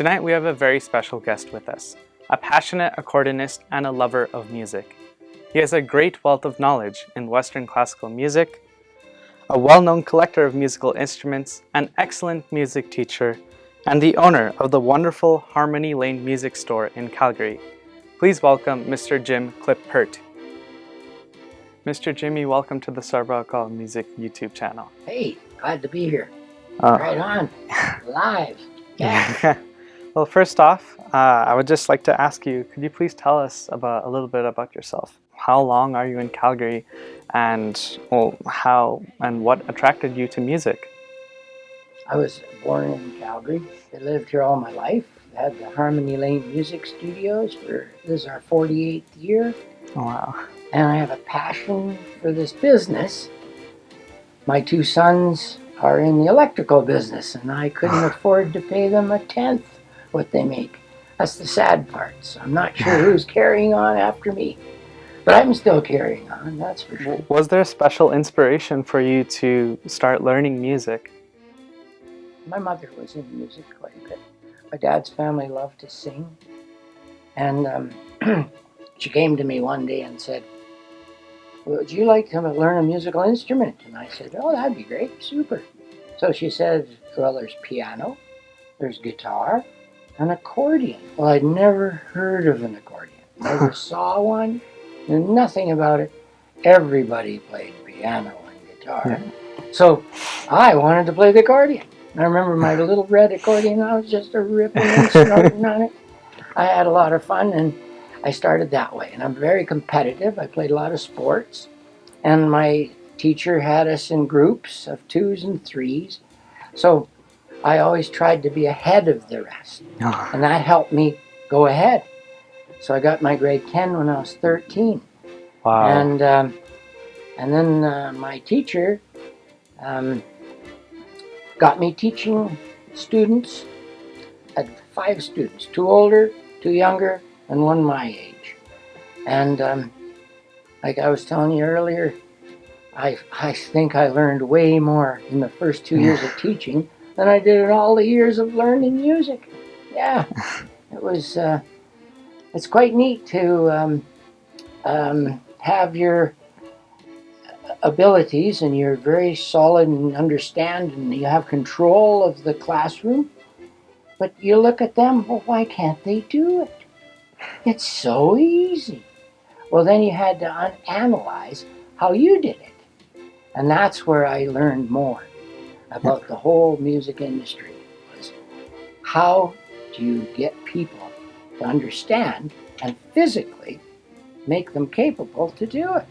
Tonight we have a very special guest with us, a passionate accordionist and a lover of music. He has a great wealth of knowledge in Western classical music, a well-known collector of musical instruments, an excellent music teacher, and the owner of the wonderful Harmony Lane Music Store in Calgary. Please welcome Mr. Jim Klippert. Mr. Jimmy, welcome to the Sarb Akal Music YouTube channel. Hey, glad to be here. Right on, live. Yeah. Well, first off, I would just like to ask you, could you please tell us a little bit about yourself? How long are you in Calgary, and how and what attracted you to music? I was born in Calgary. I lived here all my life. I had the Harmony Lane Music Studios. This is our 48th year. Oh, wow. And I have a passion for this business. My two sons are in the electrical business, and I couldn't afford to pay them a tenth what they make. That's the sad part. So I'm not sure who's carrying on after me. But I'm still carrying on, that's for sure. Was there a special inspiration for you to start learning music? My mother was in music quite a bit. My dad's family loved to sing. And she came to me one day and said, would you like to learn a musical instrument? And I said, oh, that'd be great, super. So she said, well, there's piano, there's guitar, and accordion. Well, I'd never heard of an accordion. Never saw one, knew nothing about it. Everybody played piano and guitar. So I wanted to play the accordion. I remember my little red accordion. I was just a ripping and snorting on it. I had a lot of fun, and I started that way. And I'm very competitive. I played a lot of sports. And my teacher had us in groups of 2s and 3s. So I always tried to be ahead of the rest. And that helped me go ahead. So I got my grade 10 when I was 13. Wow. And then my teacher got me teaching students. I had 5 students, 2 older, 2 younger, and 1 my age. And like I was telling you earlier, I think I learned way more in the first 2 years of teaching than I did in all the years of learning music. Yeah, it was. It's quite neat to have your abilities and you're very solid and understand and you have control of the classroom. But you look at them, well, why can't they do it? It's so easy. Well, then you had to analyze how you did it. And that's where I learned more about the whole music industry. Was how do you get people to understand and physically make them capable to do it?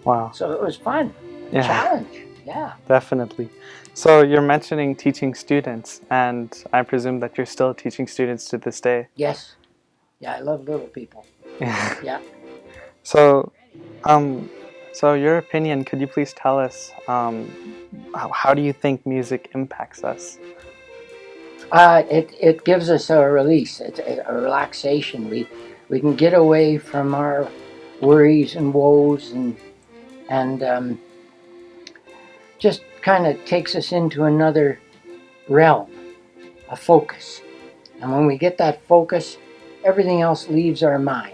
Wow. So it was fun. Yeah. Challenge. Yeah. Definitely. So you're mentioning teaching students, and I presume that you're still teaching students to this day. Yes. Yeah, I love little people. Yeah. So, so your opinion, could you please tell us, how do you think music impacts us? It gives us a release, it's a relaxation. We can get away from our worries and woes and just kind of takes us into another realm, a focus. And when we get that focus, everything else leaves our mind.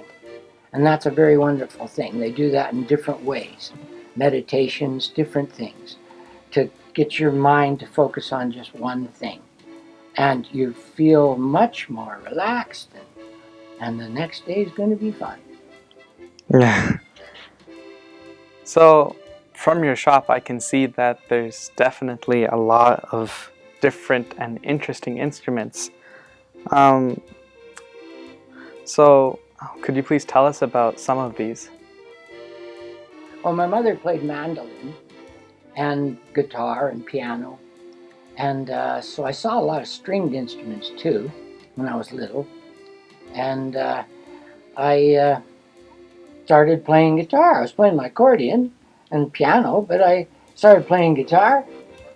And that's a very wonderful thing. They do that in different ways. Meditations, different things, to get your mind to focus on just one thing. And you feel much more relaxed, and the next day is going to be fun. Yeah. So from your shop, I can see that there's definitely a lot of different and interesting instruments. So could you please tell us about some of these? Well, my mother played mandolin and guitar and piano. And so I saw a lot of stringed instruments too when I was little. And I started playing guitar. I was playing my accordion and piano, but I started playing guitar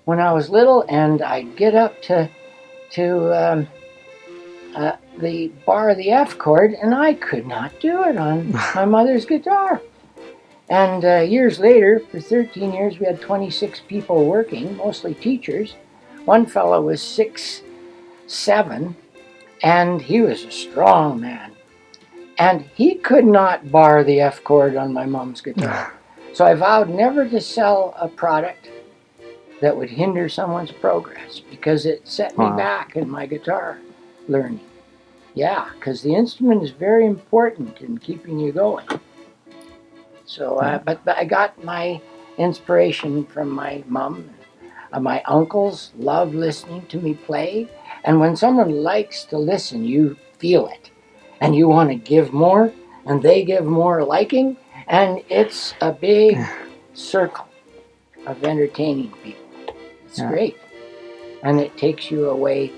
when I was little, and I'd get up to the bar of the F chord, and I could not do it on my mother's guitar. And years later, for 13 years, we had 26 people working, mostly teachers. One fellow was 6'7", And he was a strong man. And he could not bar the F chord on my mom's guitar. So I vowed never to sell a product that would hinder someone's progress, because it set me back in my guitar learning. Yeah, because the instrument is very important in keeping you going. So, but I got my inspiration from my mom. My uncles love listening to me play. And when someone likes to listen, you feel it. And you want to give more, and they give more liking. And it's a big circle of entertaining people. It's great. And it takes you away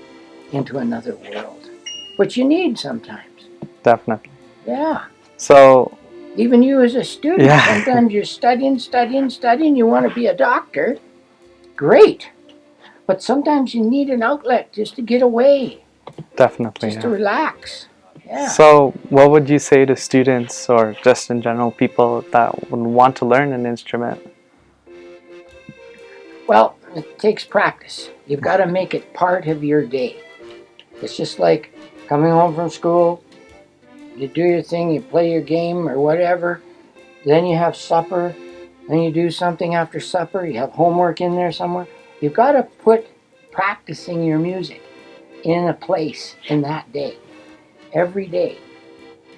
into another world, which you need sometimes. Definitely. Yeah. So, even you as a student, sometimes you're studying, you want to be a doctor. Great. But sometimes you need an outlet just to get away. Definitely. Just to relax. Yeah. So, what would you say to students, or just in general people that would want to learn an instrument? Well, it takes practice. You've got to make it part of your day. It's just like coming home from school, you do your thing, you play your game or whatever, then you have supper, then you do something after supper, you have homework in there somewhere. You've got to put practicing your music in a place in that day, every day.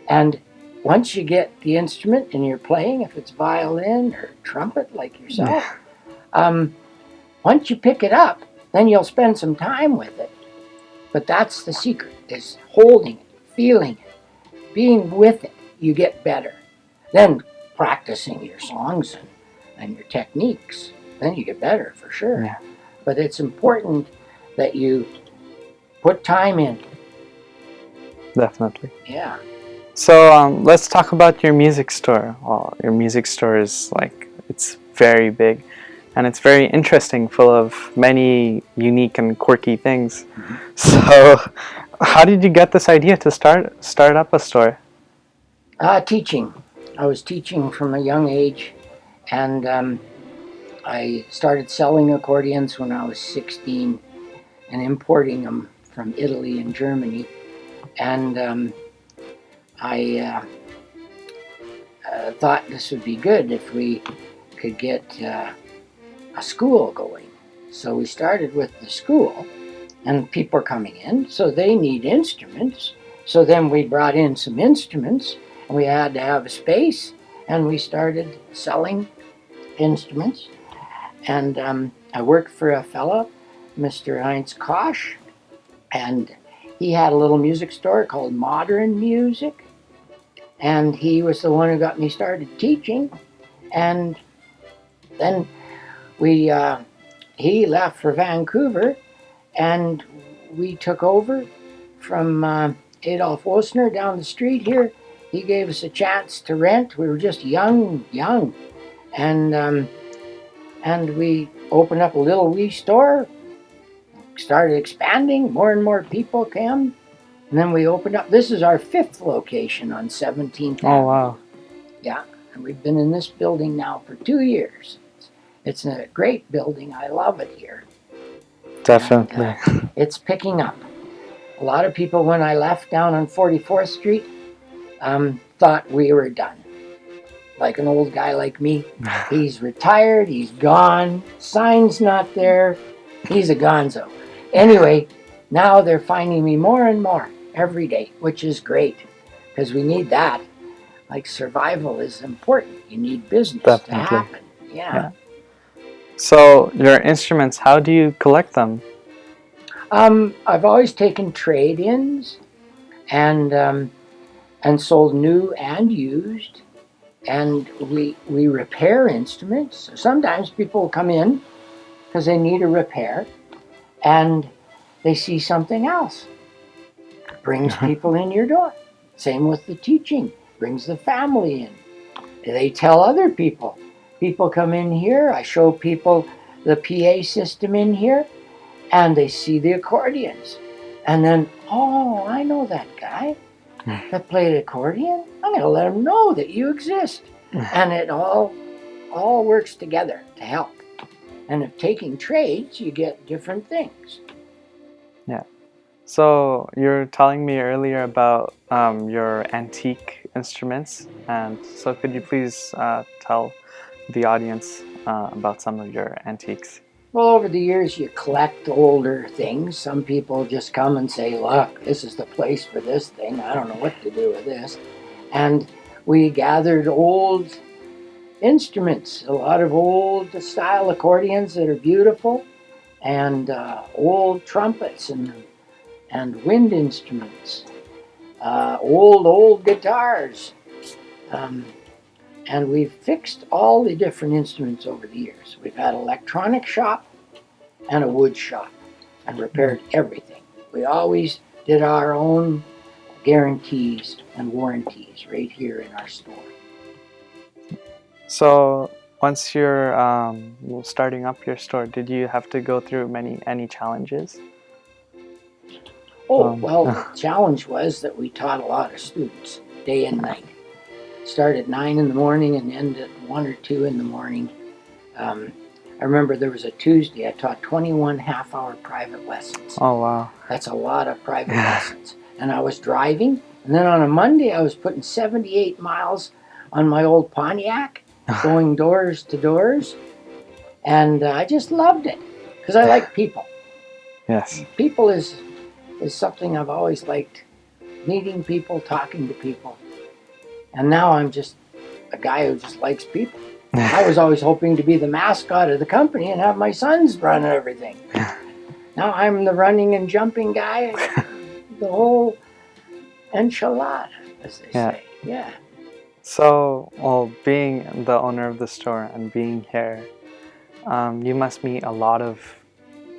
And once you get the instrument and you're playing, if it's violin or trumpet like yourself, once you pick it up, then you'll spend some time with it. But that's the secret, is holding it, feeling it, being with it. You get better. Then practicing your songs and your techniques, then you get better for sure. Yeah. But it's important that you put time in. Definitely. Yeah. So let's talk about your music store. Well, your music store is it's very big, and it's very interesting, full of many unique and quirky things. Mm-hmm. So how did you get this idea to start up a store? Teaching. I was teaching from a young age, and I started selling accordions when I was 16 and importing them from Italy and Germany. And I thought this would be good if we could get a school going. So we started with the school, and people are coming in, so they need instruments. So then we brought in some instruments, and we had to have a space, and we started selling instruments. And I worked for a fellow, Mr. Aaranyo Ghosh, and he had a little music store called Modern Music, and he was the one who got me started teaching. And then he left for Vancouver, and we took over from Adolf Wosner down the street here. He gave us a chance to rent. We were just young, and we opened up a little wee store, started expanding, more and more people came, and then we opened up. This is our 5th location on 17th Avenue. Oh, wow. Yeah, and we've been in this building now for 2 years. It's a great building. I love it here. Definitely. And, it's picking up. A lot of people, when I left down on 44th Street, thought we were done. Like an old guy like me. He's retired, he's gone, sign's not there, he's a gonzo. Anyway, now they're finding me more and more every day, which is great, because we need that. Like, survival is important. You need business to happen. Yeah. So your instruments, how do you collect them? I've always taken trade-ins and sold new and used. And we repair instruments. Sometimes people come in because they need a repair, and they see something else. Brings people in your door. Same with the teaching. Brings the family in. They tell other people. People come in here. I show people the PA system in here, and they see the accordions. And then, oh, I know that guy that played accordion. I'm going to let him know that you exist. And it all works together to help. And if taking trades, you get different things. Yeah. So you're telling me earlier about your antique instruments, and so could you please tell the audience about some of your antiques? Well, over the years, you collect older things. Some people just come and say, look, this is the place for this thing. I don't know what to do with this. And we gathered old instruments, a lot of old style accordions that are beautiful, and old trumpets and wind instruments, old guitars. Um, and we've fixed all the different instruments over the years. We've had an electronic shop and a wood shop and repaired everything. We always did our own guarantees and warranties right here in our store. So once you're starting up your store, did you have to go through any challenges? Well, the challenge was that we taught a lot of students day and night. Start at 9 in the morning and end at 1 or 2 in the morning. I remember there was a Tuesday I taught 21 half-hour private lessons. Oh, wow. That's a lot of private lessons. And I was driving, and then on a Monday I was putting 78 miles on my old Pontiac, going doors to doors, and I just loved it because I like people. Yes. People is something I've always liked, meeting people, talking to people. And now I'm just a guy who just likes people. I was always hoping to be the mascot of the company and have my sons run everything. Now I'm the running and jumping guy, the whole enchilada, as they say. Yeah. So, well, being the owner of the store and being here, you must meet a lot of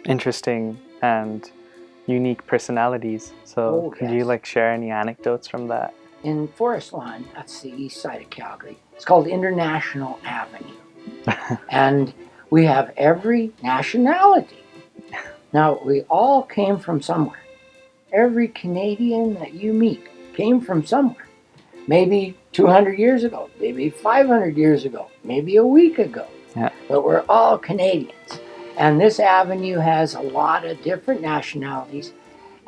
interesting and unique personalities. So, could you share any anecdotes from that? In Forest Lawn, that's the east side of Calgary. It's called International Avenue. And we have every nationality. Now, we all came from somewhere. Every Canadian that you meet came from somewhere. Maybe 200 years ago, maybe 500 years ago, maybe a week ago. Yeah. But we're all Canadians. And this avenue has a lot of different nationalities,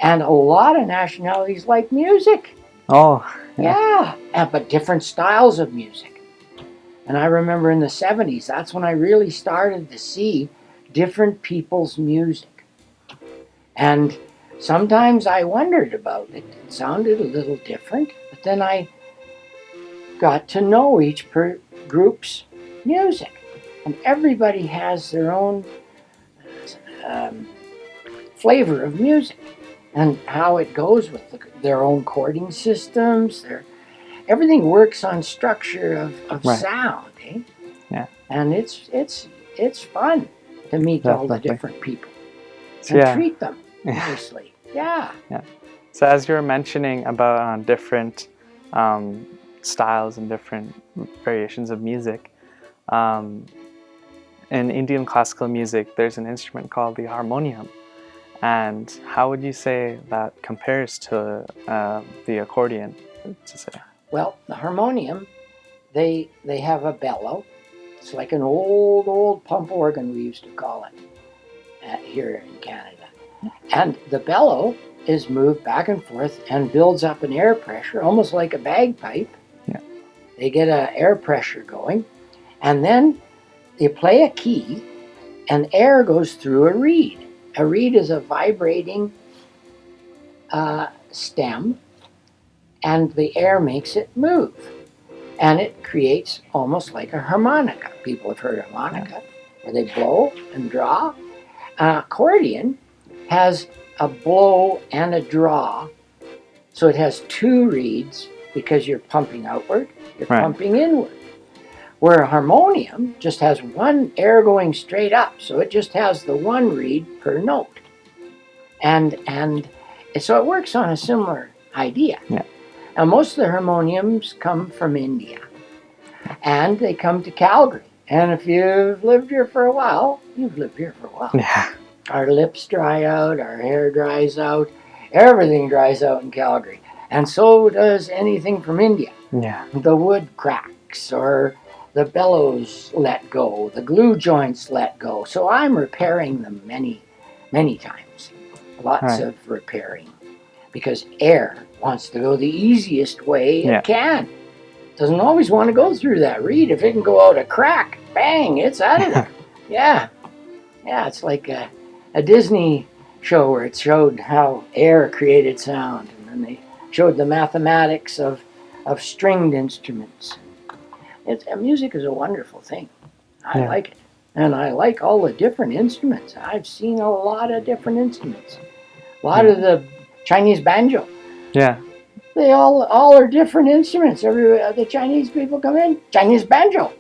and a lot of nationalities like music. Oh, yeah. But different styles of music. And I remember in the 70s, that's when I really started to see different people's music. And sometimes I wondered about it. It sounded a little different, but then I got to know each group's music. And everybody has their own flavor of music and how it goes with their own chording systems. Everything works on structure of sound, eh? Yeah. And it's fun to meet all the different people and treat them nicely. Yeah. Yeah. So as you were mentioning about different styles and different variations of music, in Indian classical music, there's an instrument called the harmonium. And how would you say that compares to the accordion, to say? Well, the harmonium, they have a bellow. It's like an old pump organ, we used to call it here in Canada. And the bellow is moved back and forth and builds up an air pressure, almost like a bagpipe. Yeah. They get an air pressure going, and then they play a key, and air goes through a reed. A reed is a vibrating stem, and the air makes it move. And it creates almost like a harmonica. People have heard of harmonica, where they blow and draw. An accordion has a blow and a draw, so it has two reeds because you're pumping outward, you're pumping inward. Where a harmonium just has one air going straight up, so it just has the one reed per note. And so it works on a similar idea. Yeah. Now, most of the harmoniums come from India, and they come to Calgary. And if you've lived here for a while, you've lived here for a while. Yeah. Our lips dry out, our hair dries out, everything dries out in Calgary. And so does anything from India. Yeah. The wood cracks, or the bellows let go, the glue joints let go. So I'm repairing them many, many times. lots of repairing, because air wants to go the easiest way it can. Doesn't always want to go through that reed. If it can go out a crack, bang, it's out of there. Yeah, it's like a Disney show where it showed how air created sound, and then they showed the mathematics of stringed instruments. Music is a wonderful thing. I like it. And I like all the different instruments. I've seen a lot of different instruments. A lot of the Chinese banjo. Yeah. They all are different instruments. The Chinese people come in, Chinese banjo.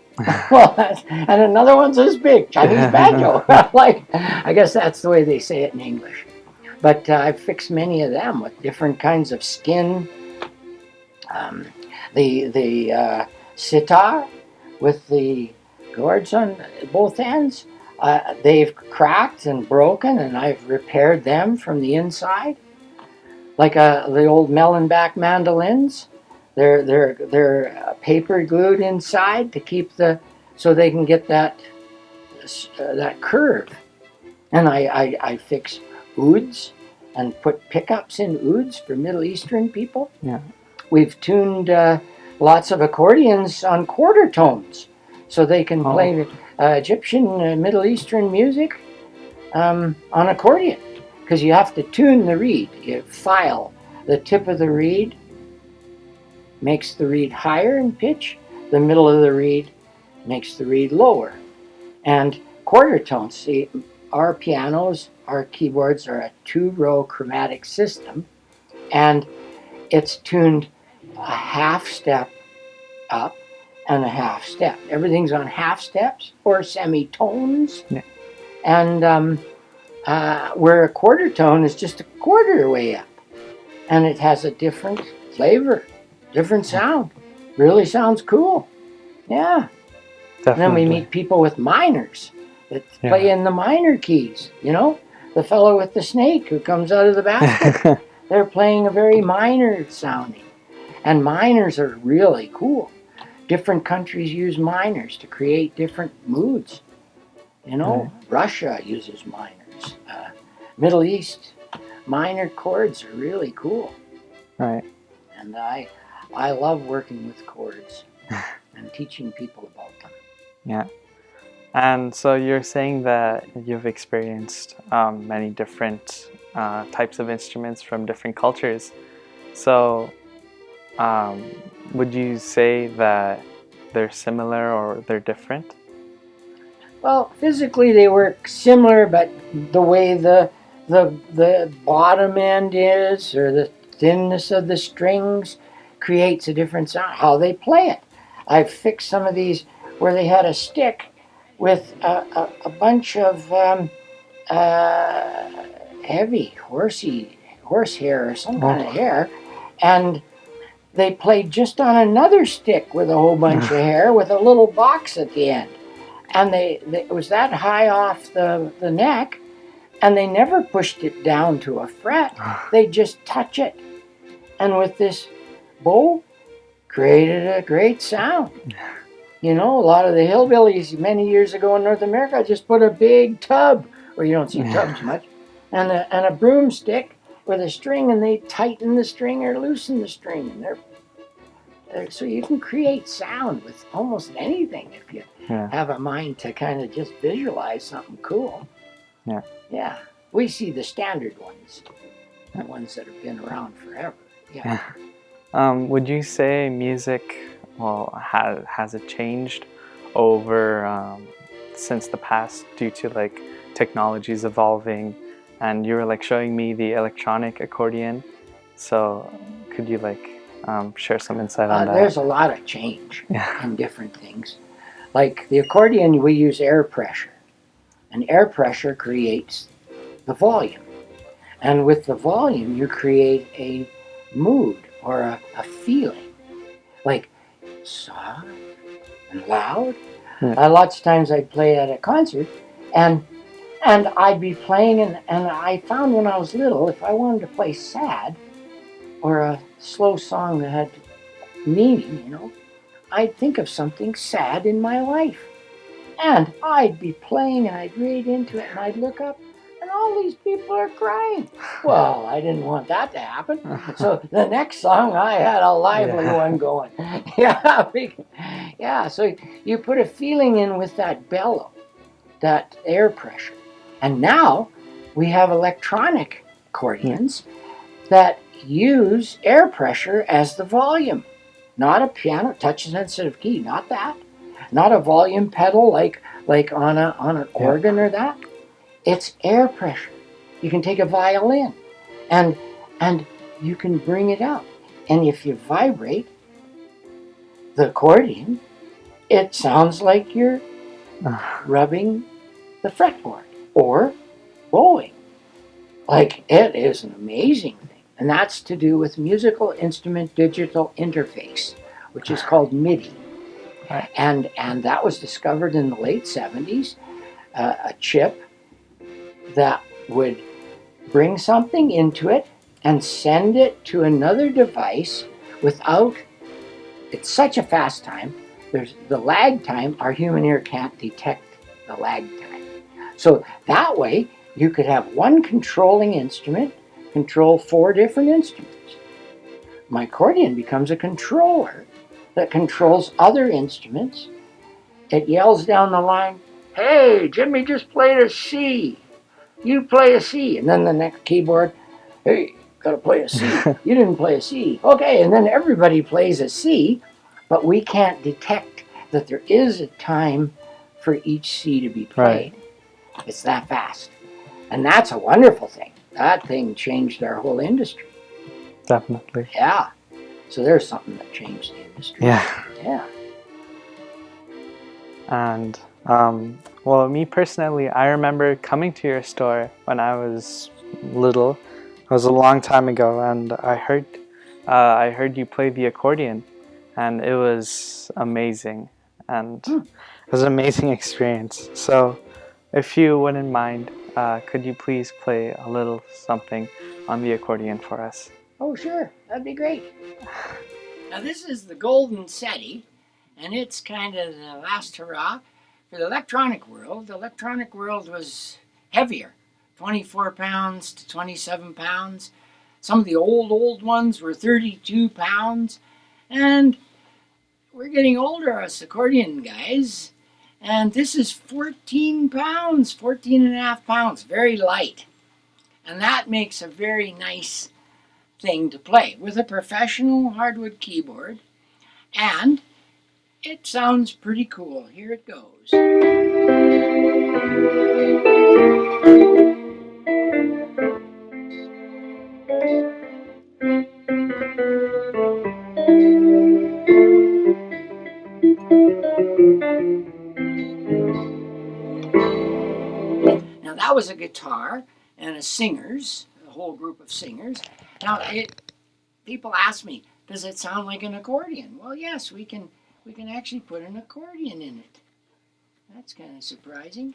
Well, and another one's this big, Chinese banjo. Like, I guess that's the way they say it in English. But I've fixed many of them with different kinds of skin. The sitar with the gourds on both ends, they've cracked and broken, and I've repaired them from the inside. Like the old melon-back mandolins, they're paper glued inside to keep so they can get that curve. And I fix ouds and put pickups in ouds for Middle Eastern people. Yeah. We've tuned lots of accordions on quarter tones, so they can play Egyptian, Middle Eastern music on accordion. Because you have to tune the reed. You file the tip of the reed, makes the reed higher in pitch. The middle of the reed makes the reed lower. And quarter tones, see, our pianos, our keyboards are a 2-row chromatic system, and it's tuned a half step up and a half step. Everything's on half steps or semitones. Yeah. And where a quarter tone is just a quarter way up, and it has a different flavor, different sound. Really sounds cool. Yeah. Definitely. And then we meet people with minors that play in the minor keys. You know, the fellow with the snake who comes out of the basket. They're playing a very minor sounding, and minors are really cool. Different countries use minors to create different moods. You know, Russia uses minors. Middle East, minor chords are really cool. Right. And I love working with chords and teaching people about them. Yeah. And so you're saying that you've experienced many different types of instruments from different cultures. So would you say that they're similar or they're different? Well, physically they work similar, but the way the bottom end is, or the thinness of the strings, creates a different sound. How they play it. I've fixed some of these where they had a stick with a bunch of heavy horsehair or some kind of hair, and they played just on another stick with a whole bunch of hair with a little box at the end. And it was that high off the neck, and they never pushed it down to a fret. They just touch it. And with this bow, created a great sound. You know, a lot of the hillbillies many years ago in North America just put a big tub, or you don't see tubs much, and a broomstick with a string, and they tighten the string or loosen the string. And so you can create sound with almost anything if you have a mind to kind of just visualize something cool. Yeah. Yeah. We see the standard ones, the ones that have been around forever. Yeah. Would you say music, has it changed over since the past due to like technologies evolving? And you were like showing me the electronic accordion. So could you share some insight on that? There's a lot of change in different things. Like the accordion, we use air pressure. And air pressure creates the volume. And with the volume, you create a mood or a feeling. Like soft and loud. Lots of times I'd play at a concert, and I'd be playing, and I found when I was little, if I wanted to play sad or a slow song that had meaning, you know, I'd think of something sad in my life. And I'd be playing, and I'd read into it, and I'd look up, and all these people are crying. Well, I didn't want that to happen. So the next song, I had a lively one going. Yeah, so you put a feeling in with that bellow, that air pressure. And now we have electronic accordions that use air pressure as the volume. Not a piano, touch-sensitive key, not that. Not a volume pedal like on an organ or that. It's air pressure. You can take a violin and you can bring it up. And if you vibrate the accordion, it sounds like you're rubbing the fretboard or bowing. Like, it is an amazing thing. And that's to do with musical instrument digital interface, which is called MIDI. Right. And that was discovered in the late 70s, a chip that would bring something into it and send it to another device without, it's such a fast time, there's the lag time, our human ear can't detect the lag time. So that way, you could have one controlling instrument control 4 different instruments. My accordion becomes a controller that controls other instruments. It yells down the line, "Hey, Jimmy just played a C. You play a C." And then the next keyboard, "Hey, gotta play a C. You didn't play a C." Okay, and then everybody plays a C, but we can't detect that there is a time for each C to be played. Right. It's that fast. And that's a wonderful thing. That thing changed our whole industry. Definitely. Yeah. So there's something that changed the industry. Yeah. Yeah. And, well, me personally, I remember coming to your store when I was little. It was a long time ago, and I heard you play the accordion, and it was amazing. And it was an amazing experience. So if you wouldn't mind, could you please play a little something on the accordion for us? Oh, sure. That'd be great. Now, this is the Golden SETI, and it's kind of the last hurrah for the electronic world. The electronic world was heavier, 24 pounds to 27 pounds. Some of the old ones were 32 pounds. And we're getting older, us accordion guys. And this is 14 pounds, 14 and a half pounds, very light. And that makes a very nice thing to play with a professional hardwood keyboard. And it sounds pretty cool. Here it goes. Now that was a guitar and a singers, a whole group of singers. Now people ask me, does it sound like an accordion? Well, yes, we can actually put an accordion in it. That's kind of surprising.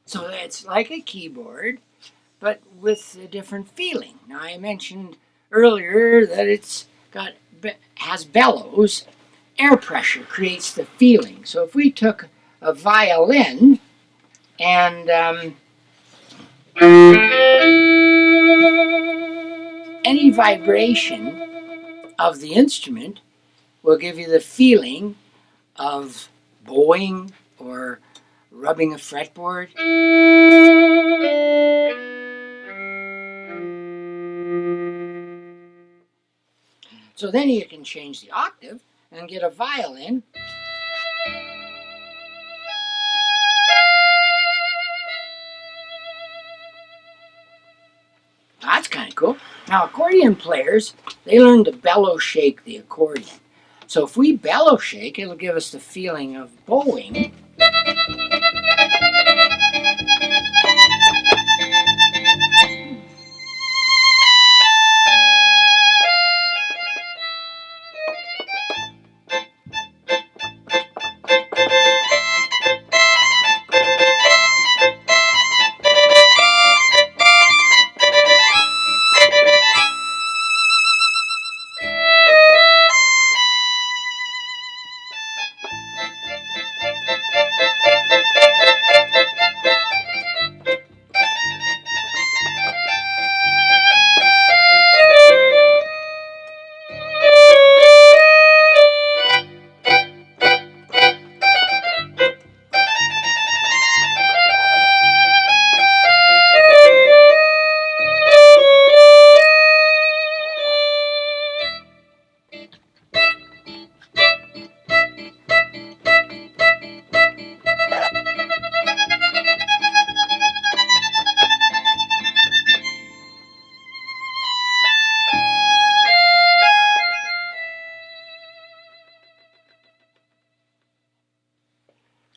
So it's like a keyboard, but with a different feeling. Now, I mentioned earlier that has bellows. Air pressure creates the feeling. So if we took a violin and any vibration of the instrument will give you the feeling of bowing or rubbing a fretboard. So then you can change the octave and get a violin Now, accordion players, they learn to bellow shake the accordion. So if we bellow shake, it'll give us the feeling of bowing.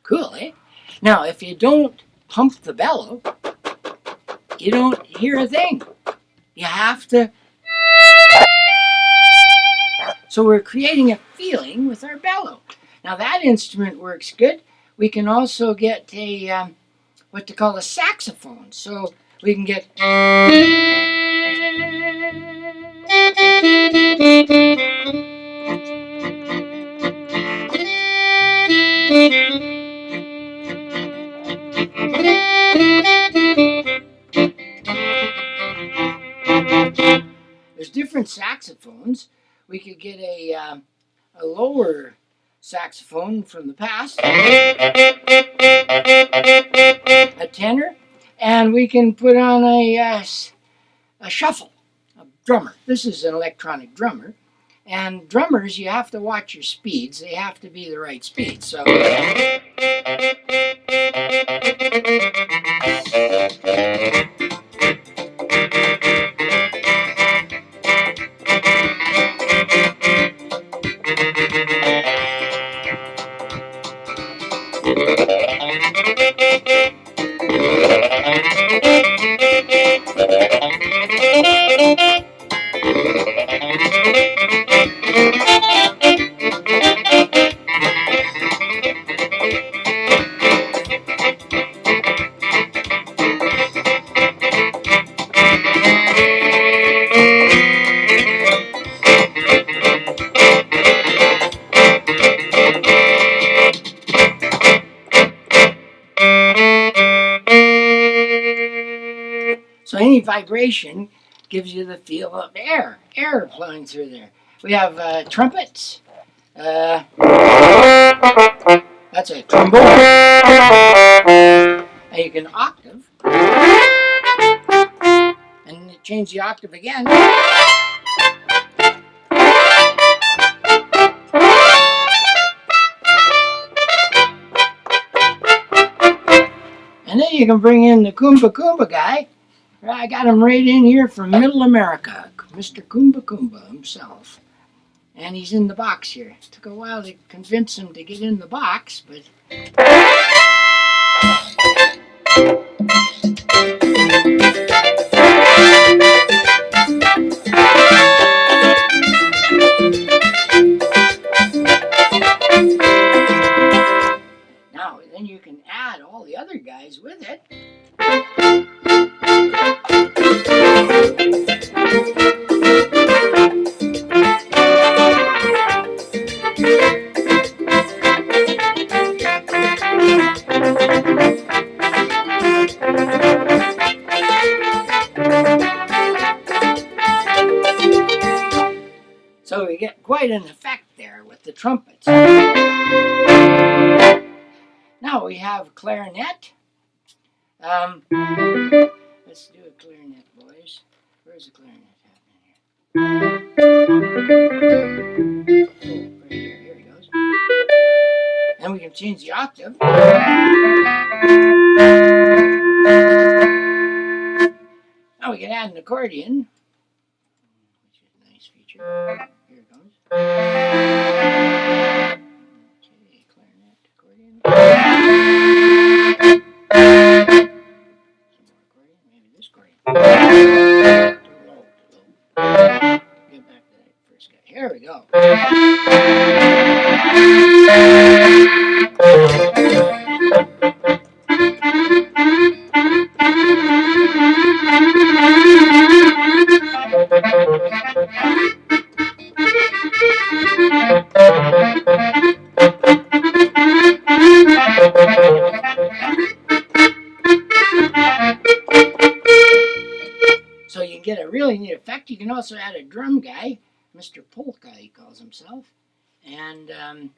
Cool, eh? Now, if you don't pump the bellow, you don't hear a thing. You have to. So we're creating a feeling with our bellow. Now that instrument works good. We can also get a what they call a saxophone. So we can get. There's different saxophones. We could get a lower saxophone from the past, a tenor, and we can put on a shuffle, a drummer. This is an electronic drummer. And drummers, you have to watch your speeds. They have to be the right speed. So. So any vibration gives you the feel of air flowing through there. We have trumpets. That's a trombone. And you can octave. And change the octave again. And then you can bring in the Kumba Kumba guy. I got him right in here from Middle America, Mr. Kumba Kumba himself. And he's in the box here. It took a while to convince him to get in the box, but... Now, then you can add all the other guys with it. So we get quite an effect there with the trumpets. Now we have clarinet. Let's do a clarinet, boys. Where's the clarinet happening here? Oh, right here. Here he goes. And we can change the octave. Now we can add an accordion. nice feature. Here it goes. Okay, clarinet, accordion. Some more accordion, maybe this accordion. Too low, too low. Get back to that first guy. Here we go. So you can get a really neat effect. You can also add a drum guy, Mr. Polka he calls himself. And I'll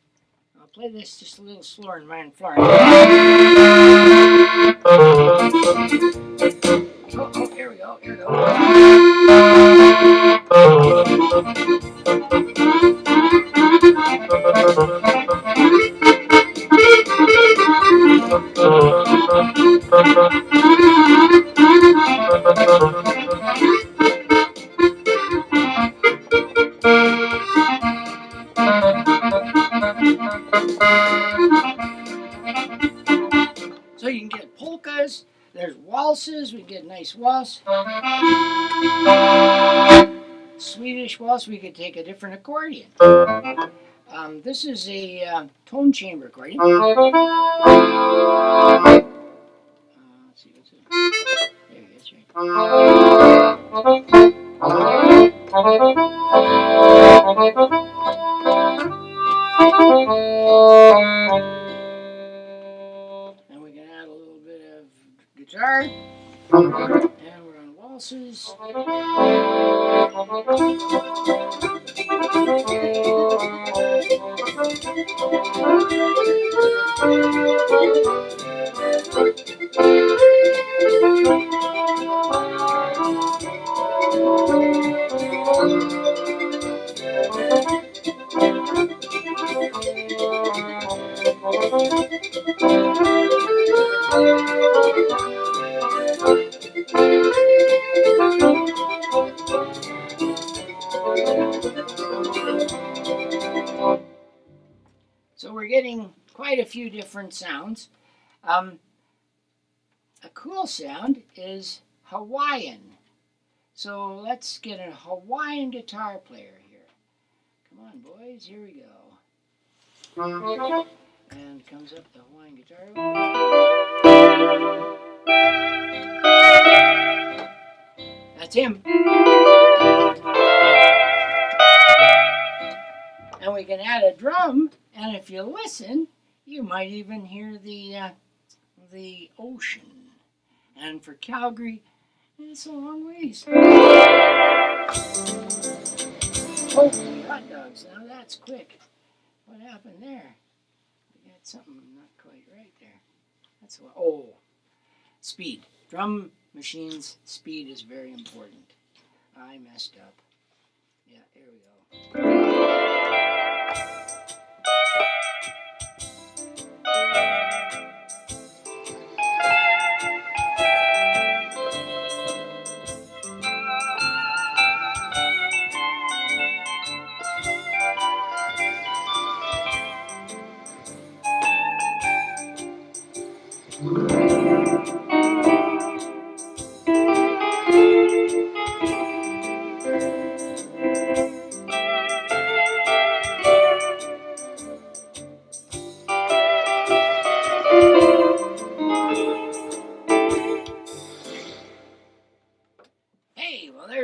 play this just a little slower in Ryan Florence. Oh, here we go, here we go. So you can get polkas, there's waltzes, we get nice waltz. Swedish waltz, we could take a different accordion. This is a tone chamber accordion. Let's see, what's it? There it is, right. And we can add a little bit of guitar. And we're on waltzes. So we're getting quite a few different sounds. A cool sound is Hawaiian. So let's get a Hawaiian guitar player here. Come on, boys, here we go. And comes up the Hawaiian guitar. That's him. And we can add a drum, and if you listen, you might even hear the ocean. And for Calgary, it's a long ways. Holy hot dogs, now that's quick. What happened there? We got something not quite right there. That's what, speed. Drum machines, speed is very important. I messed up. Yeah, here we go.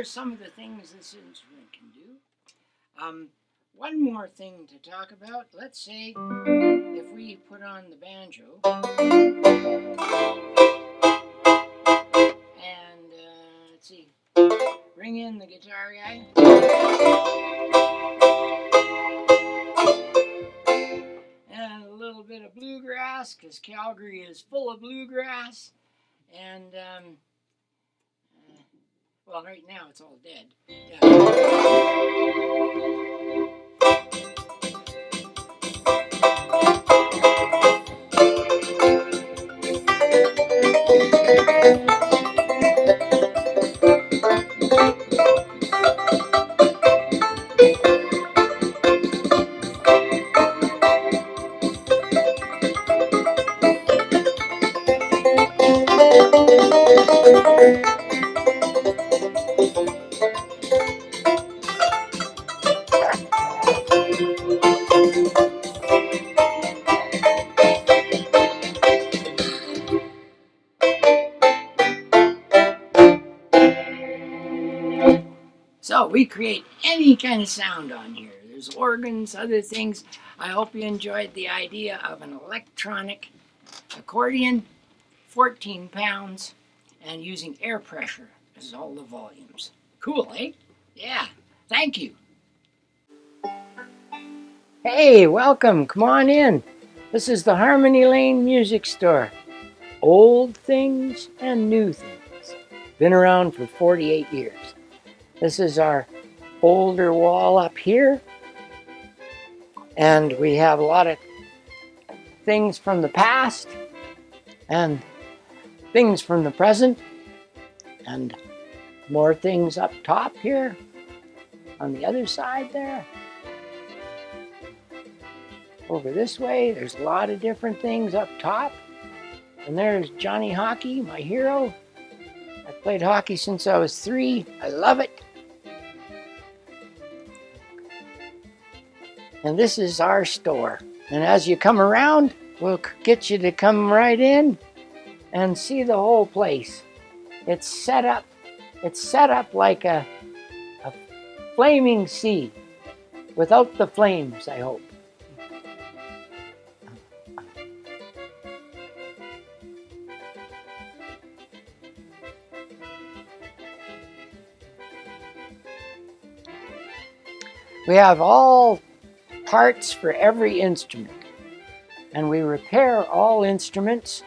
Some of the things this instrument can do. One more thing to talk about. Let's say if we put on the banjo and let's see, bring in the guitar guy. And a little bit of bluegrass, because Calgary is full of bluegrass. And well, right now it's all dead. Yeah. So we create any kind of sound on here. There's organs, other things. I hope you enjoyed the idea of an electronic accordion, 14 pounds, and using air pressure as all the volumes. Cool, eh? Yeah, thank you. Hey, welcome, come on in. This is the Harmony Lane Music Store. Old things and new things. Been around for 48 years. This is our older wall up here. And we have a lot of things from the past and things from the present and more things up top here on the other side there. Over this way, there's a lot of different things up top. And there's Johnny Hockey, my hero. I played hockey since I was 3. I love it. And this is our store. And as you come around, we'll get you to come right in and see the whole place. It's set up like a flaming sea, without the flames, I hope. We have all parts for every instrument, and we repair all instruments.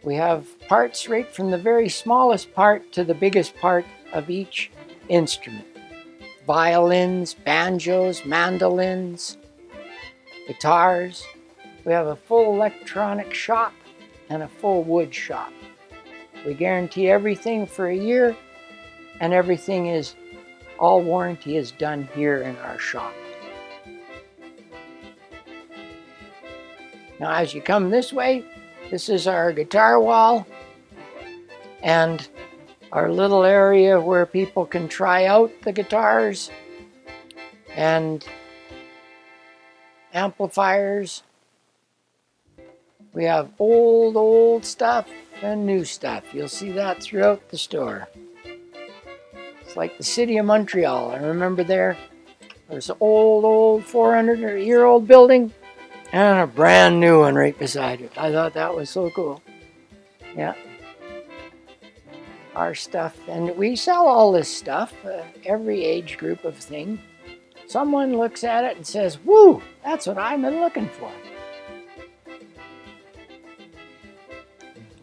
We have parts right from the very smallest part to the biggest part of each instrument. Violins, banjos, mandolins, guitars. We have a full electronic shop and a full wood shop. We guarantee everything for a year, and all warranty is done here in our shop. Now as you come this way, this is our guitar wall and our little area where people can try out the guitars and amplifiers. We have old stuff and new stuff. You'll see that throughout the store. It's like the city of Montreal. I remember there's an old 400-year-old building and a brand new one right beside it. I thought that was so cool. Yeah. Our stuff. And we sell all this stuff, every age group of thing. Someone looks at it and says, "Woo, that's what I've been looking for."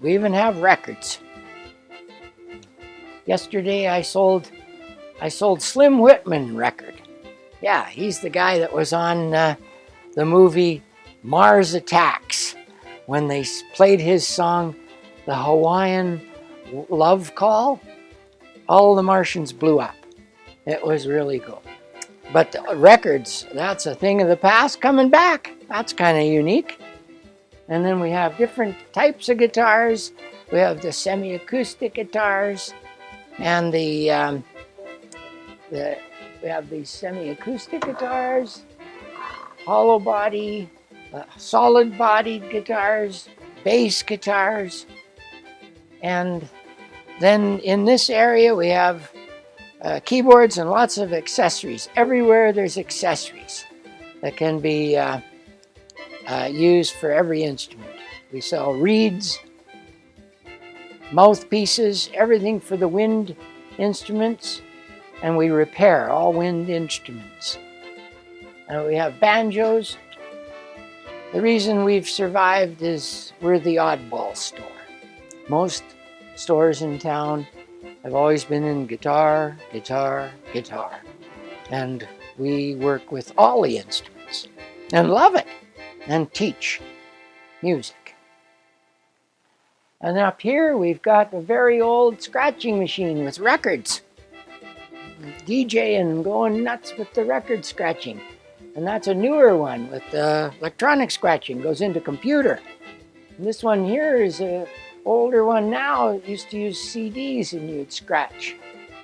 We even have records. Yesterday I sold Slim Whitman record. Yeah, he's the guy that was on the movie Mars Attacks when they played his song, the Hawaiian Love Call. All the Martians blew up. It was really cool. But the records, that's a thing of the past coming back. That's kind of unique. And then we have different types of guitars. We have the semi-acoustic guitars. And we have these semi-acoustic guitars, hollow body, solid bodied guitars, bass guitars. And then in this area we have keyboards and lots of accessories. Everywhere there's accessories that can be used for every instrument. We sell reeds, mouthpieces, everything for the wind instruments, and we repair all wind instruments. And we have banjos. The reason we've survived is we're the oddball store. Most stores in town have always been in guitar, and we work with all the instruments and love it and teach music. And up here we've got a very old scratching machine with records. DJing, going nuts with the record scratching. And that's a newer one with electronic scratching, goes into computer. And this one here is an older one now. It used to use CDs and you'd scratch.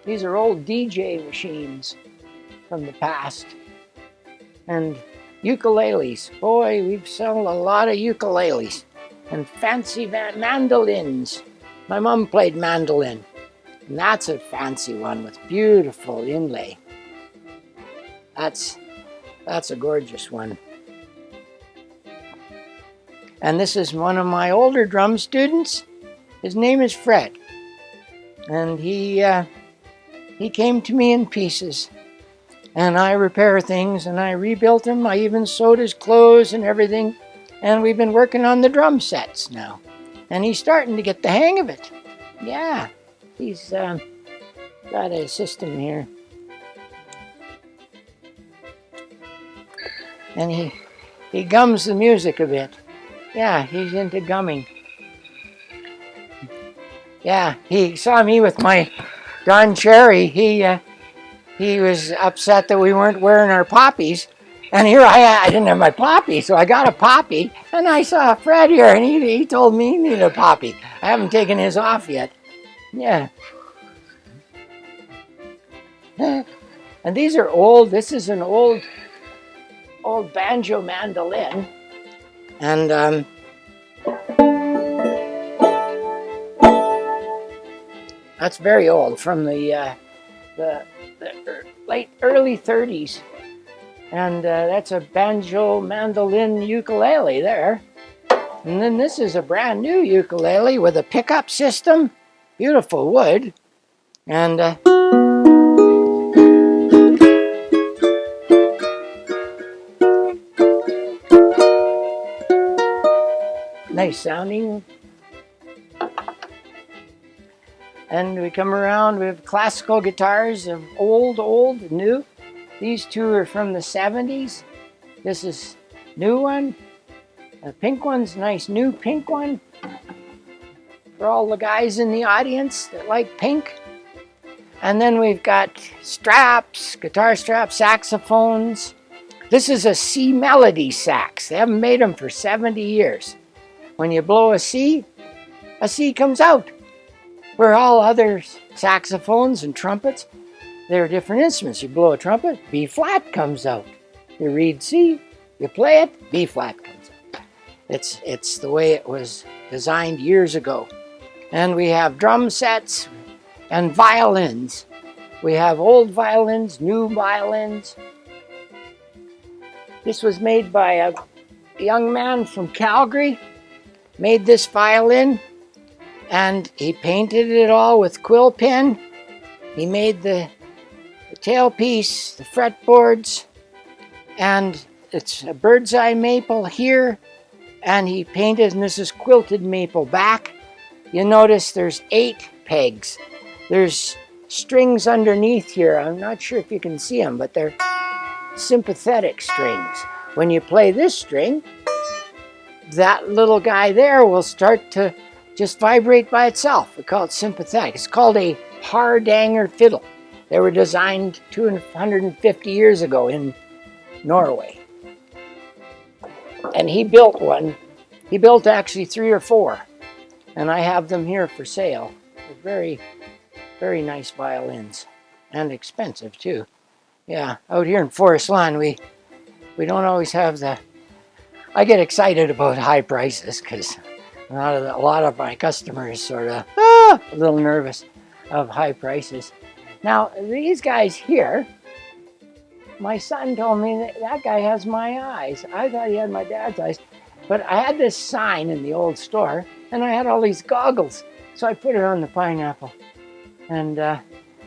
These are old DJ machines from the past. And ukuleles. Boy, we've sold a lot of ukuleles. And fancy mandolins. My mom played mandolin. And that's a fancy one with beautiful inlay. That's a gorgeous one. And this is one of my older drum students. His name is Fred. And he came to me in pieces. And I repair things and I rebuilt him. I even sewed his clothes and everything. And we've been working on the drum sets now. And he's starting to get the hang of it. Yeah, he's got a system here. And he gums the music a bit. Yeah, he's into gumming. Yeah, he saw me with my Don Cherry. He was upset that we weren't wearing our poppies. And here I didn't have my poppy, so I got a poppy. And I saw Fred here, and he told me he needed a poppy. I haven't taken his off yet. Yeah. And these are old. This is an old banjo mandolin. And that's very old, from the late early 30s. And that's a banjo mandolin ukulele there. And then this is a brand new ukulele with a pickup system. Beautiful wood. And nice sounding. And we come around, we have classical guitars of old, new. These two are from the 70s. This is new one. The pink one's nice new pink one. For all the guys in the audience that like pink. And then we've got straps, guitar straps, saxophones. This is a C melody sax. They haven't made them for 70 years. When you blow a C comes out. Where all other saxophones and trumpets, they're different instruments. You blow a trumpet, B flat comes out. You read C, you play it, B flat comes out. It's the way it was designed years ago. And we have drum sets and violins. We have old violins, new violins. This was made by a young man from Calgary. Made this violin, and he painted it all with quill pen. He made the tailpiece, the fretboards, and it's a bird's eye maple here, and he painted, and this is quilted maple back. You notice there's 8 pegs. There's strings underneath here. I'm not sure if you can see them, but they're sympathetic strings. When you play this string, that little guy there will start to just vibrate by itself. We call it sympathetic. It's called a hardanger fiddle. They were designed 250 years ago in Norway. And he built one. He built actually 3 or 4. And I have them here for sale. They're very, very nice violins. And expensive too. Yeah, out here in Forest Lawn, we don't always have the... I get excited about high prices because a lot of my customers sort of a little nervous of high prices. Now, these guys here, my son told me that guy has my eyes. I thought he had my dad's eyes. But I had this sign in the old store, and I had all these goggles. So I put it on the pineapple. And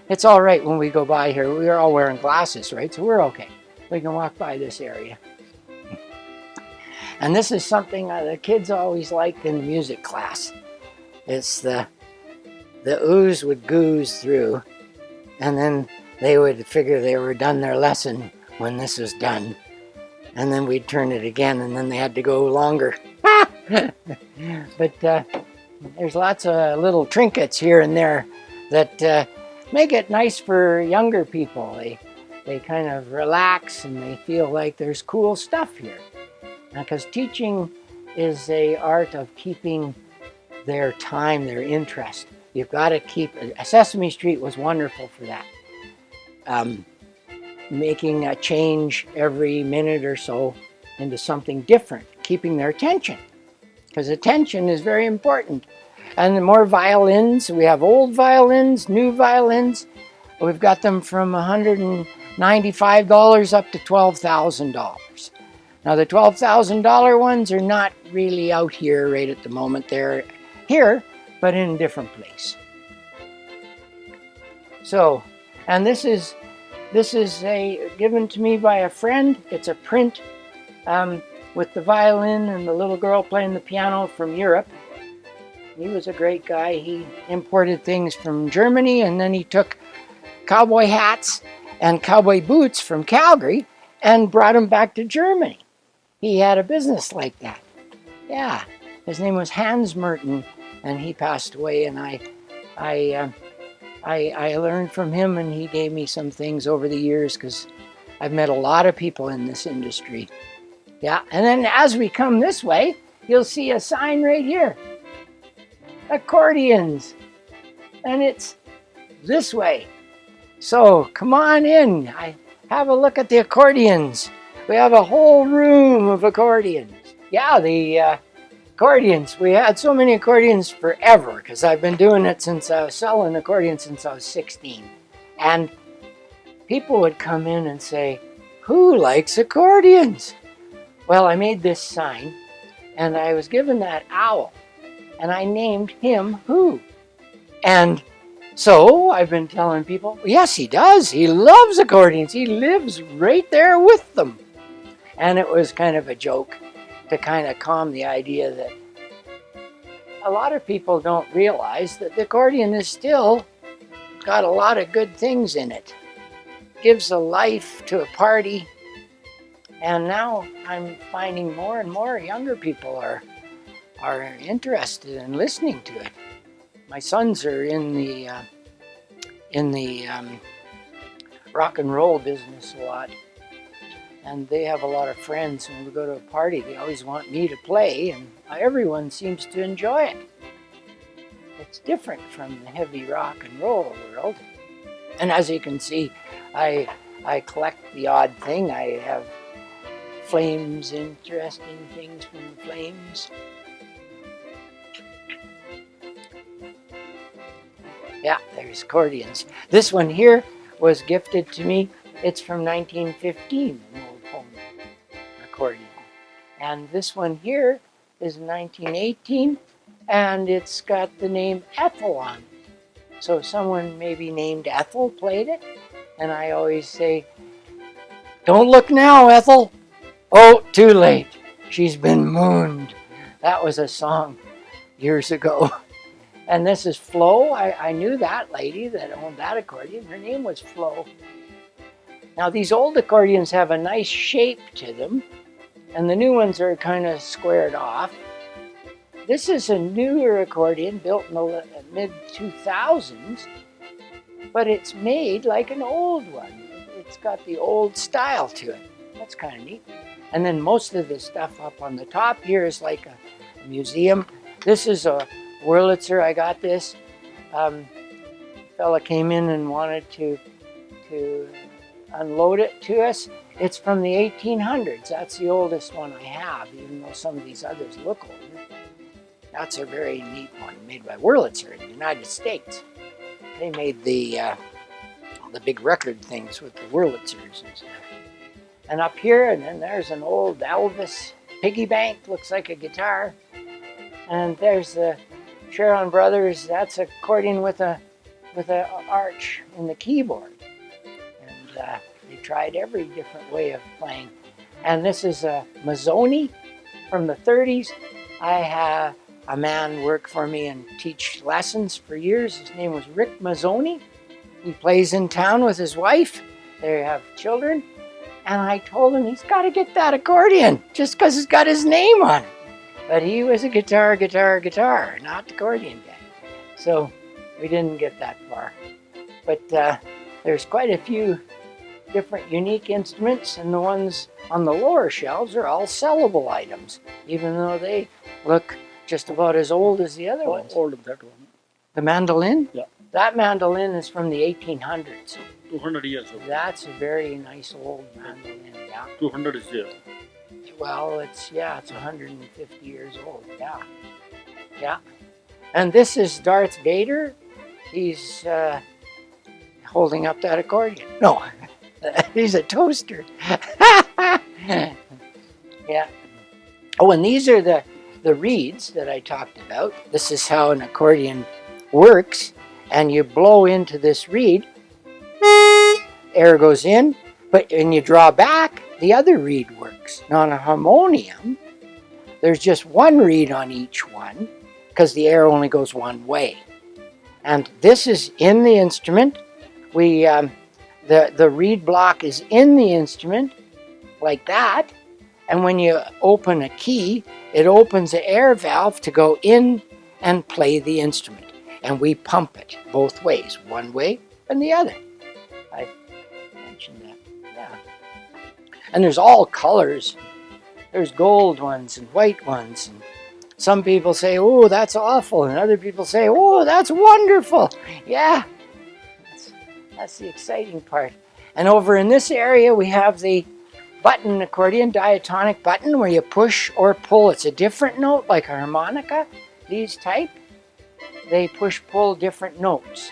it's all right when we go by here. We're all wearing glasses, right? So we're okay. We can walk by this area. And this is something the kids always liked in music class. It's the ooze would gooze through, and then they would figure they were done their lesson when this was done. And then we'd turn it again, and then they had to go longer. But there's lots of little trinkets here and there that make it nice for younger people. They kind of relax, and they feel like there's cool stuff here. Because teaching is an art of keeping their time, their interest. You've got to keep... Sesame Street was wonderful for that. Making a change every minute or so into something different. Keeping their attention. Because attention is very important. And more violins. We have old violins, new violins. We've got them from $195 up to $12,000. Now the $12,000 ones are not really out here right at the moment. They're here, but in a different place. So, and this is given to me by a friend. It's a print with the violin and the little girl playing the piano from Europe. He was a great guy. He imported things from Germany, and then he took cowboy hats and cowboy boots from Calgary and brought them back to Germany. He had a business like that. Yeah, his name was Hans Merton, and he passed away. And I learned from him, and he gave me some things over the years because I've met a lot of people in this industry. Yeah, and then as we come this way, you'll see a sign right here. Accordions, and it's this way. So come on in. Have a look at the accordions. We have a whole room of accordions. Yeah, the accordions. We had so many accordions forever because I've been doing it since I was selling accordions since I was 16. And people would come in and say, "Who likes accordions?" Well, I made this sign, and I was given that owl, and I named him Who. And so I've been telling people, yes, he does. He loves accordions. He lives right there with them. And it was kind of a joke to kind of calm the idea that a lot of people don't realize that the accordion is still got a lot of good things in it. Gives a life to a party. And now I'm finding more and more younger people are interested in listening to it. My sons are in the rock and roll business a lot, and they have a lot of friends. When we go to a party, they always want me to play, and everyone seems to enjoy it. It's different from the heavy rock and roll world. And as you can see, I collect the odd thing. I have Flames, interesting things from the Flames. Yeah, there's accordions. This one here was gifted to me. It's from 1915, an old home accordion. And this one here is 1918, and it's got the name Ethel on it. So someone maybe named Ethel played it, and I always say, "Don't look now, Ethel. Oh, too late. She's been mooned." That was a song years ago. And this is Flo. I knew that lady that owned that accordion. Her name was Flo. Now these old accordions have a nice shape to them, and the new ones are kind of squared off. This is a newer accordion built in the mid-2000s, but it's made like an old one. It's got the old style to it. That's kind of neat. And then most of the stuff up on the top here is like a museum. This is a Wurlitzer. I got this. Fella came in and wanted to unload it to us. It's from the 1800s. That's the oldest one I have, even though some of these others look older. That's a very neat one made by Wurlitzer in the United States. They made the big record things with the Wurlitzers and stuff. And up here, and then there's an old Elvis piggy bank, looks like a guitar. And there's the Sharon Brothers. That's an accordion with a arch in the keyboard. And they tried every different way of playing. And this is a Mazzoni from the 30s. I had a man work for me and teach lessons for years. His name was Rick Mazzoni. He plays in town with his wife. They have children. And I told him he's got to get that accordion just because it's got his name on it. But he was a guitar, not the accordion guy. So we didn't get that far. But there's quite a few different unique instruments, and the ones on the lower shelves are all sellable items, even though they look just about as old as the other ones. How old is that one? The mandolin? Yeah. That mandolin is from the 1800s. 200 years old. That's a very nice old mandolin, yeah. 200 is there. Well, it's 150 years old, yeah. And this is Darth Vader. He's holding up that accordion. No, he's a toaster. Yeah. Oh, and these are the reeds that I talked about. This is how an accordion works. And you blow into this reed, air goes in, but when you draw back, the other reed works. Now on a harmonium, there's just one reed on each one because the air only goes one way. And this is in the instrument. The reed block is in the instrument like that. And when you open a key, it opens the air valve to go in and play the instrument. And we pump it both ways, one way and the other. I mentioned that, yeah. And there's all colors. There's gold ones and white ones. And some people say, oh, that's awful. And other people say, oh, that's wonderful. Yeah, that's the exciting part. And over in this area, we have the button accordion, diatonic button, where you push or pull. It's a different note, like a harmonica. These type, they push-pull different notes.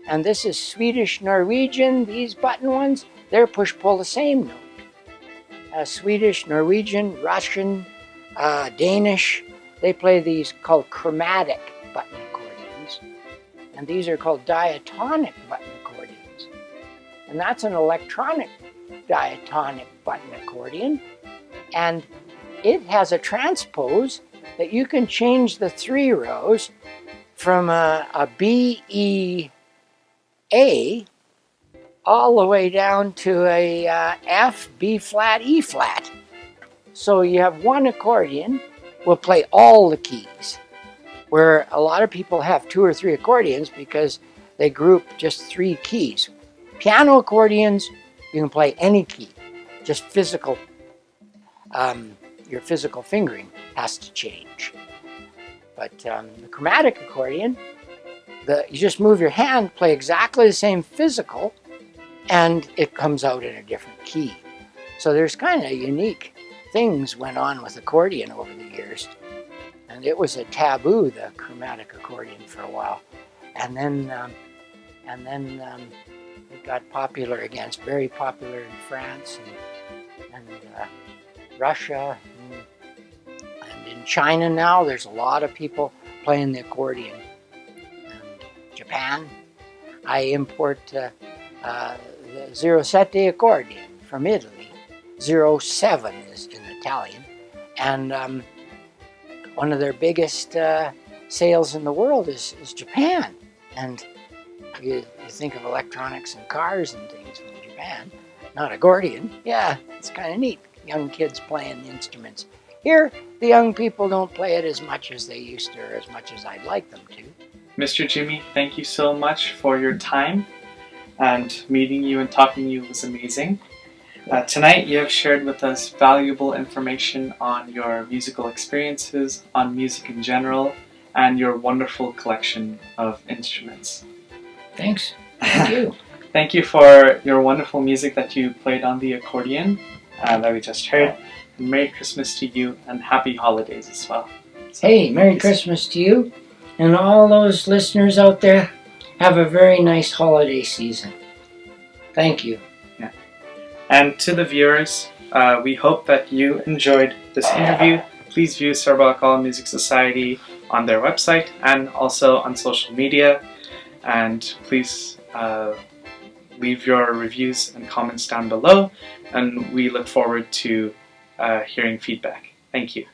And this is Swedish, Norwegian. These button ones, they're push-pull the same note. Swedish, Norwegian, Russian, Danish, they play these called chromatic button accordions. And these are called diatonic button accordions. And that's an electronic diatonic button accordion. And it has a transpose that you can change the 3 rows from a B, E, A all the way down to a F, B flat, E flat. So you have one accordion will play all the keys, where a lot of people have 2 or 3 accordions because they group just 3 keys. Piano accordions, you can play any key, just physical. Your physical fingering has to change. But the chromatic accordion, you just move your hand, play exactly the same physical, and it comes out in a different key. So there's kind of unique things went on with accordion over the years. And it was a taboo, the chromatic accordion, for a while. And then it got popular again. It's very popular in France and Russia. And in China now, there's a lot of people playing the accordion. And Japan, I import the Zero Sette accordion from Italy. 07 is in Italian. And one of their biggest sales in the world is Japan. And you think of electronics and cars and things from Japan, not accordion. Yeah, it's kind of neat. Young kids playing the instruments. Here, the young people don't play it as much as they used to, or as much as I'd like them to. Mr. Jimmy, thank you so much for your time, and meeting you and talking to you was amazing. Tonight you have shared with us valuable information on your musical experiences, on music in general, and your wonderful collection of instruments. Thanks. Thank you. Thank you for your wonderful music that you played on the accordion that we just heard. And Merry Christmas to you, and Happy Holidays as well. So, hey, Merry Christmas to you, and all those listeners out there. Have a very nice holiday season. Thank you. Yeah. And to the viewers, we hope that you enjoyed this interview. Please view Sarb Akal Music Society on their website and also on social media. And please leave your reviews and comments down below. And we look forward to hearing feedback. Thank you.